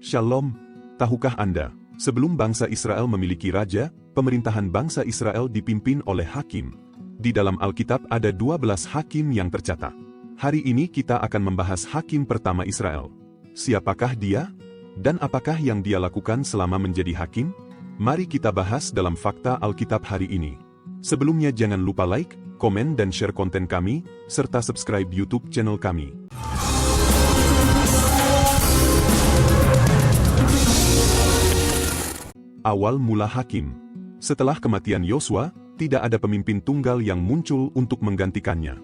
Shalom, tahukah Anda, sebelum bangsa Israel memiliki raja, pemerintahan bangsa Israel dipimpin oleh hakim. Di dalam Alkitab ada 12 hakim yang tercatat. Hari ini kita akan membahas hakim pertama Israel. Siapakah dia? Dan apakah yang dia lakukan selama menjadi hakim? Mari kita bahas dalam Fakta Alkitab hari ini. Sebelumnya jangan lupa like, komen dan share konten kami, serta subscribe YouTube channel kami. Awal mula hakim. Setelah kematian Yosua, tidak ada pemimpin tunggal yang muncul untuk menggantikannya.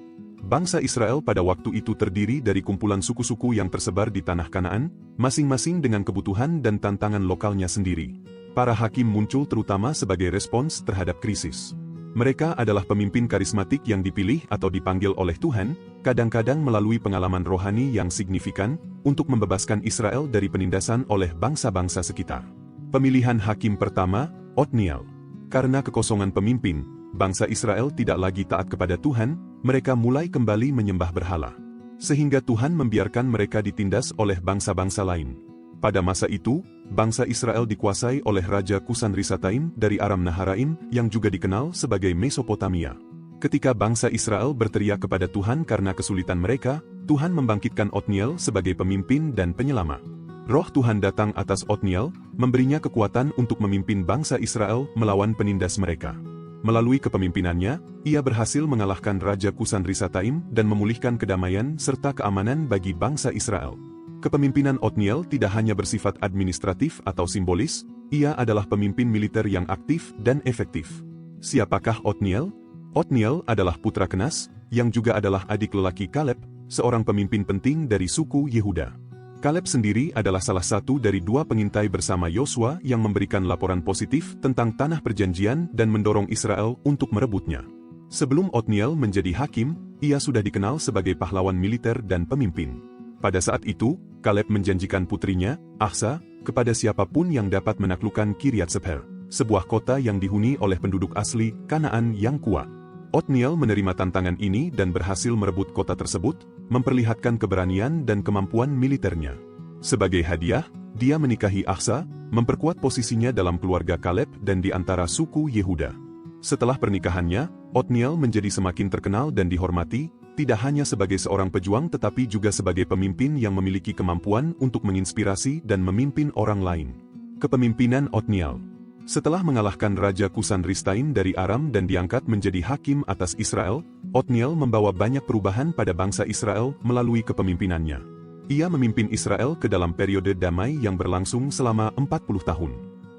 Bangsa Israel pada waktu itu terdiri dari kumpulan suku-suku yang tersebar di tanah Kanaan, masing-masing dengan kebutuhan dan tantangan lokalnya sendiri. Para hakim muncul terutama sebagai respons terhadap krisis. Mereka adalah pemimpin karismatik yang dipilih atau dipanggil oleh Tuhan, kadang-kadang melalui pengalaman rohani yang signifikan, untuk membebaskan Israel dari penindasan oleh bangsa-bangsa sekitar. Pemilihan hakim pertama, Otniel. Karena kekosongan pemimpin, bangsa Israel tidak lagi taat kepada Tuhan, mereka mulai kembali menyembah berhala. Sehingga Tuhan membiarkan mereka ditindas oleh bangsa-bangsa lain. Pada masa itu, bangsa Israel dikuasai oleh Raja Kusan-Risataim dari Aram Naharaim yang juga dikenal sebagai Mesopotamia. Ketika bangsa Israel berteriak kepada Tuhan karena kesulitan mereka, Tuhan membangkitkan Otniel sebagai pemimpin dan penyelamat. Roh Tuhan datang atas Otniel, memberinya kekuatan untuk memimpin bangsa Israel melawan penindas mereka. Melalui kepemimpinannya, ia berhasil mengalahkan Raja Kusan-Risataim dan memulihkan kedamaian serta keamanan bagi bangsa Israel. Kepemimpinan Otniel tidak hanya bersifat administratif atau simbolis, ia adalah pemimpin militer yang aktif dan efektif. Siapakah Otniel? Otniel adalah putra Kenas, yang juga adalah adik lelaki Kaleb, seorang pemimpin penting dari suku Yehuda. Kaleb sendiri adalah salah satu dari dua pengintai bersama Yosua yang memberikan laporan positif tentang tanah perjanjian dan mendorong Israel untuk merebutnya. Sebelum Otniel menjadi hakim, ia sudah dikenal sebagai pahlawan militer dan pemimpin. Pada saat itu, Kaleb menjanjikan putrinya, Achsa, kepada siapapun yang dapat menaklukkan Kiryat Sepher, sebuah kota yang dihuni oleh penduduk asli Kanaan yang kuat. Otniel menerima tantangan ini dan berhasil merebut kota tersebut, memperlihatkan keberanian dan kemampuan militernya. Sebagai hadiah, dia menikahi Achsa, memperkuat posisinya dalam keluarga Kaleb dan di antara suku Yehuda. Setelah pernikahannya, Otniel menjadi semakin terkenal dan dihormati, tidak hanya sebagai seorang pejuang tetapi juga sebagai pemimpin yang memiliki kemampuan untuk menginspirasi dan memimpin orang lain. Kepemimpinan Otniel. Setelah mengalahkan Raja Kusan-Risataim dari Aram dan diangkat menjadi hakim atas Israel, Otniel membawa banyak perubahan pada bangsa Israel melalui kepemimpinannya. Ia memimpin Israel ke dalam periode damai yang berlangsung selama 40 tahun.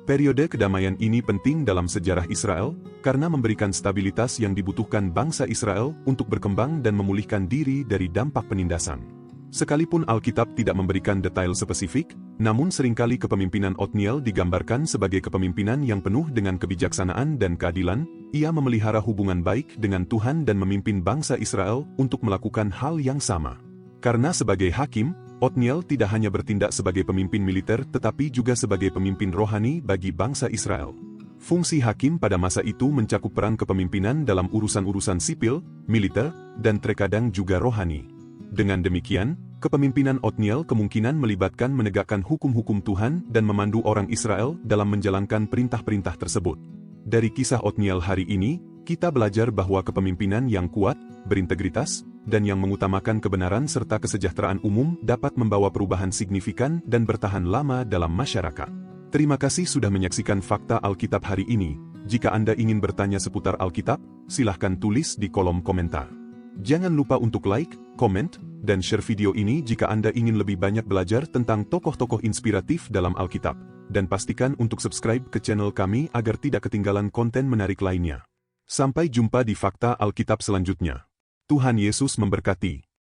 Periode kedamaian ini penting dalam sejarah Israel, karena memberikan stabilitas yang dibutuhkan bangsa Israel untuk berkembang dan memulihkan diri dari dampak penindasan. Sekalipun Alkitab tidak memberikan detail spesifik, namun seringkali kepemimpinan Otniel digambarkan sebagai kepemimpinan yang penuh dengan kebijaksanaan dan keadilan. Ia memelihara hubungan baik dengan Tuhan dan memimpin bangsa Israel untuk melakukan hal yang sama. Karena sebagai hakim, Otniel tidak hanya bertindak sebagai pemimpin militer tetapi juga sebagai pemimpin rohani bagi bangsa Israel. Fungsi hakim pada masa itu mencakup peran kepemimpinan dalam urusan-urusan sipil, militer, dan terkadang juga rohani. Dengan demikian, kepemimpinan Otniel kemungkinan melibatkan menegakkan hukum-hukum Tuhan dan memandu orang Israel dalam menjalankan perintah-perintah tersebut. Dari kisah Otniel hari ini, kita belajar bahwa kepemimpinan yang kuat, berintegritas, dan yang mengutamakan kebenaran serta kesejahteraan umum dapat membawa perubahan signifikan dan bertahan lama dalam masyarakat. Terima kasih sudah menyaksikan Fakta Alkitab hari ini. Jika Anda ingin bertanya seputar Alkitab, silahkan tulis di kolom komentar. Jangan lupa untuk like, komen, dan share video ini jika Anda ingin lebih banyak belajar tentang tokoh-tokoh inspiratif dalam Alkitab. Dan pastikan untuk subscribe ke channel kami agar tidak ketinggalan konten menarik lainnya. Sampai jumpa di Fakta Alkitab selanjutnya. Tuhan Yesus memberkati.